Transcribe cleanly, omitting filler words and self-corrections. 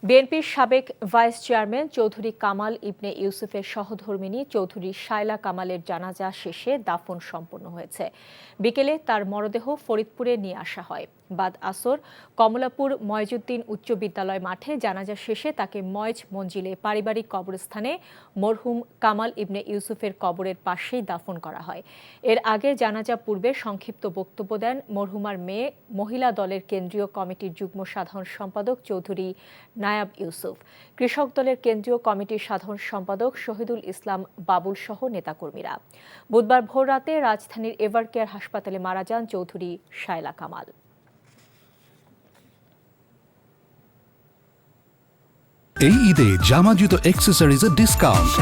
বিএনপির সাবেক vice chairman Chowdhury Kamal ইবনে ইউসুফের সহধর্মিণী চৌধুরী শায়লা কামালের জানাজা শেষে দাফন সম্পন্ন হয়েছে। বিকেলে তার মরদেহ ফরিদপুরে নিয়ে আসা হয়। বাদ আসর কমলাপুর ময়জউদ্দিন উচ্চ বিদ্যালয় মাঠে জানাজা শেষে তাকে ময়জ মঞ্জিলে পারিবারিক কবরস্থানে মরহুম কামাল ইবনে ইউসুফের কবরের পাশেই দাফন করা হয়। এর আগে জানাজা পূর্বে সংক্ষিপ্ত বক্তব্য দেন মরহুমার মেয়ে মহিলা দলের কেন্দ্রীয় কমিটির যুগ্ম সাধারণ সম্পাদক চৌধুরী নায়াব ইউসুফ, কৃষক দলের কেন্দ্রীয় কমিটির সাধারণ সম্পাদক শহীদুল ইসলাম বাবুল সহ নেতাকর্মীরা। বুধবার ভোররাতে রাজধানীর এভারকেয়ার হাসপাতালে মারা যান চৌধুরী শায়লা কামাল। এই ঈদে জামা জুতো অ্যাক্সেসরিজের ডিসকাউন্ট।